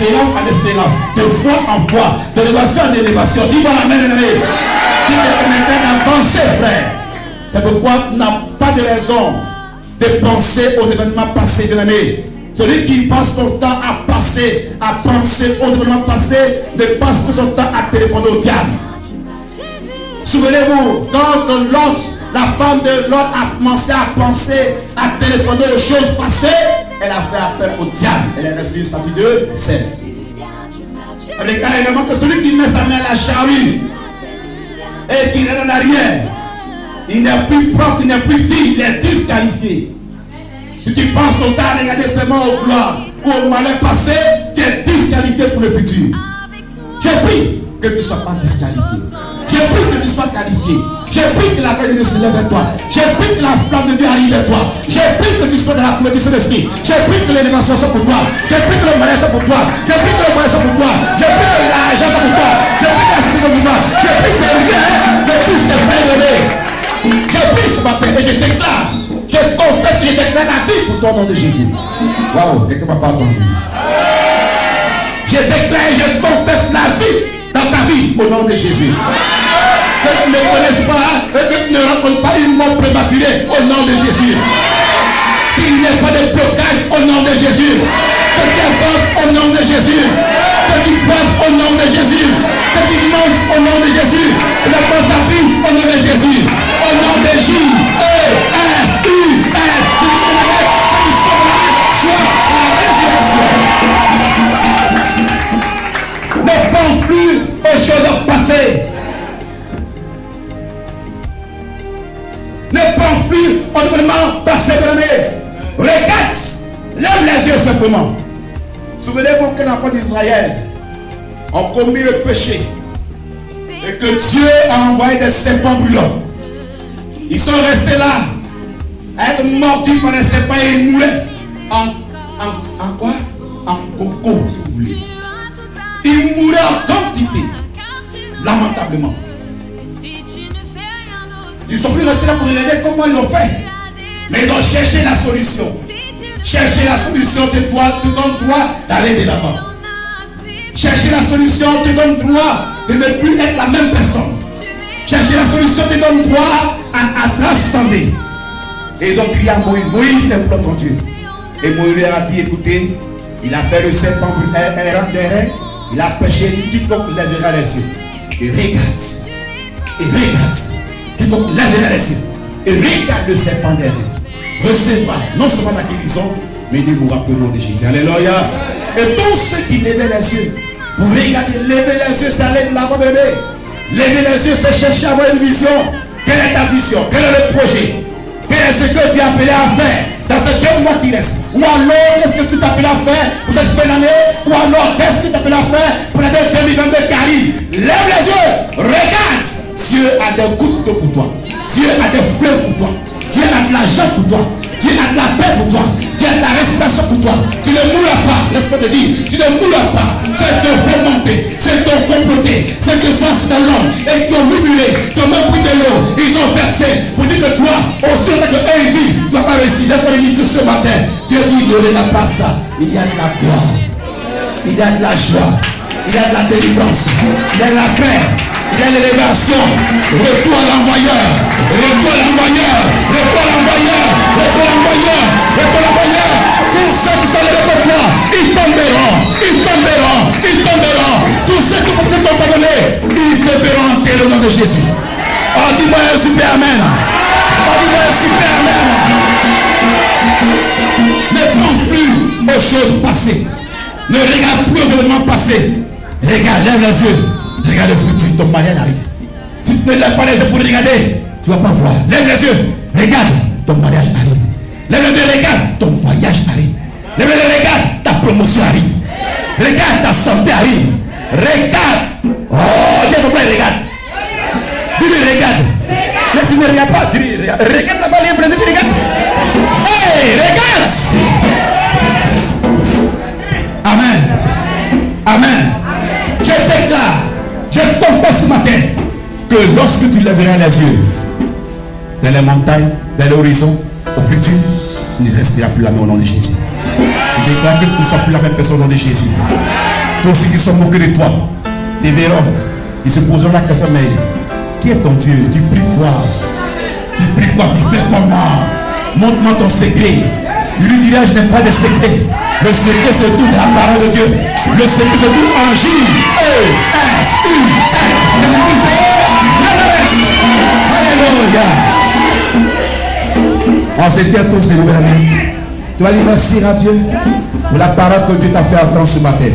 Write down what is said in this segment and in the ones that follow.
d'espérance en espérance, de foi en foi, d'élévation en élévation. Dis-moi amen, bien-aimé. Tu es connecté d'avancer, frère. C'est pourquoi tu n'as pas de raison de penser aux événements passés, bien-aimé. Celui qui passe son temps à penser aux événements passés, ne passe que son temps à téléphoner au diable. Souvenez-vous, quand Lot, la femme de Lot a commencé à penser, à téléphoner aux choses passées, elle a fait appel au diable. Elle est restée sa vie de sel. Avec également que celui qui met sa main à la charrue et qui est en arrière, il n'est plus propre, il n'est plus digne, il est disqualifié. Si tu penses ton temps à regarder seulement aux gloires ou au malheur passé, tu es disqualifié pour le futur. J'ai pris que tu ne sois pas disqualifié. J'ai pris que tu sois qualifié. J'ai pris que la paix de Dieu se lève vers toi. J'ai pris que la flamme de Dieu arrive vers toi. J'ai pris que tu sois dans la couleur du Saint-Esprit. J'ai pris que l'élévation soit pour toi. J'ai pris que le malheur soit pour toi. J'ai pris que le malheur soit pour toi. J'ai pris que l'argent soit pour toi. J'ai pris que la sécurité soit pour toi. J'ai pris que rien ne puisse te faire lever. J'ai pris ce matin et je déclare. Je confesse que je déclare la vie pour toi au nom de Jésus. Waouh, quelqu'un m'a pas entendu. Je déclare et je confesse la vie dans ta vie au nom de Jésus. Que tu ne connaisses pas et que tu ne rencontres pas une mort prématurée au nom de Jésus. Qu'il n'y ait pas de blocage au nom de Jésus. Que tu avances au nom de Jésus. Que tu boives au nom de Jésus. Que tu manges au nom de Jésus. La force à vie au nom de Jésus. Au nom de Jésus. Ne pense plus aux choses passées. Ne pense plus aux événements passés de l'année. Regarde, lève les yeux simplement. Souvenez-vous que l'enfant d'Israël ont commis le péché et que Dieu a envoyé des serpents brûlants. Ils sont restés là à être mordus par les serpents et ils mouraient en quoi? En coco, si vous voulez. Ils mouraient en quantité, lamentablement. Ils ne sont plus restés là pour regarder comment ils l'ont fait. Mais ils ont cherché la solution. Chercher la solution te donne droit d'aller de l'avant. Chercher la solution te donne droit de ne plus être la même personne. Chercher la solution te donne droit à transcender. Et ils ont crié à Moïse. Moïse est propre en Dieu. Et Moïse leur a dit, écoutez, il a fait le serpent errant derrière. Il a péché, il dit donc il lèvera les yeux. Et regarde. Et regarde. Il dit donc il lèvera les yeux. Et regarde le serpent derrière. Recevra non seulement la guérison, mais il mourra pour le nom de Jésus. Alléluia. Et tous ceux qui levaient les yeux, pour regarder, lever les yeux, c'est aller de l'avant, bébé. Lever les yeux, c'est chercher à avoir une vision. Quelle est ta vision? Quel est le projet? Quel est ce que tu es appelé à faire dans ces 2 mois qui restent? Ou alors, qu'est-ce que tu t'appelles à faire pour cette fin d'année? Ou alors, qu'est-ce que tu t'appelles à faire pour l'année 2022 qui arrive? Lève les yeux, regarde. Dieu a des gouttes d'eau pour toi. Dieu a des fleurs pour toi. Dieu a de l'argent pour toi. Dieu a de la paix pour toi. Dieu a de la respiration pour toi. Tu ne moules pas, laisse-moi te dire. Tu ne moules pas. C'est ton remonter. C'est ton comploter. C'est que face dans l'homme. Et qui ont murmuré. Qui ont même pris de l'eau. Ils ont versé. Pour dire que toi, aussi longtemps que eux ils vivent, tu vas pas réussir. Laisse-moi te dire que ce matin, Dieu dit, ne regarde pas ça. Il y a de la gloire. Il y a de la joie. Il y a de la délivrance. Il y a de la paix. Il y a l'élévation. Retour à l'envoyeur. Retour à l'envoyeur. Retour à l'envoyeur. Retour à l'envoyeur. Retour à l'envoyeur. Tous ceux qui sont levés pour toi, ils tomberont. Ils tomberont. Ils tomberont. Tous ceux qui vont te pardonner, ils te verront enterrer au nom de Jésus. Oh, dis-moi un super amen. Oh, dis-moi un super amen. Ne pense plus aux choses passées. Ne regarde plus aux événements passés. Regarde, lève les yeux. Regarde le futur, ton mariage arrive. Si tu ne lèves pas les yeux pour le regarder, tu ne vas pas voir. Lève les yeux, regarde, ton mariage arrive. Lève les yeux, regarde, ton voyage arrive. Lève les yeux, regarde, ta promotion arrive. Regarde, ta santé arrive. Regarde. Oh, Dieu ton frère, regarde. Dis-lui, regarde. Mais tu ne regardes pas, dis-lui, regarde. Regarde là-bas, il y a un président qui regarde. Hey, regarde. Amen. Amen. Je déclare. Je confesse ce matin que lorsque tu lèveras les yeux dans les montagnes, dans l'horizon, au futur, il ne restera plus la main au nom de Jésus. Je déclare que tu ne sois plus la même personne au nom de Jésus. Tous ceux qui sont moqués de toi, te verront. Ils se poseront la question, mais qui est ton Dieu? Tu pries quoi? Tu pries quoi? Tu fais comment? Montre-moi ton secret. Je lui dirai, je n'ai pas de secret. Le secret, c'est tout la parole de Dieu. Le secret, c'est tout Angile. Alléluia. On s'était tous de nouvelles amis. Tu vas dire merci à Dieu pour la parole que Dieu t'a fait entendre ce matin.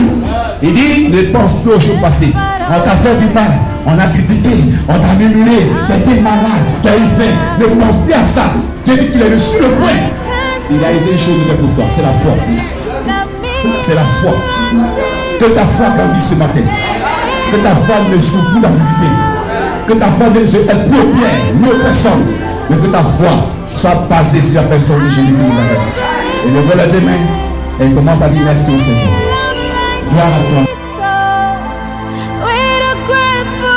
Il dit, ne pense plus au jour passé. On t'a fait du mal, on a critiqué, on t'a murmuré, tu as été malade, tu as eu faim. Ne pense plus à ça. Dieu dit qu'il est le sur le point. Il a réalisé une chose pour toi, c'est la foi. C'est la foi. Que ta foi grandisse ce matin. Que ta foi ne souffre plus d'ambiguïté. Que ta foi ne se elle plus au bien, ni aux personnes. Mais que ta foi soit basée sur la personne de Jésus de Nazareth. Et lève la main et commence à dire merci au Seigneur. Gloire à toi.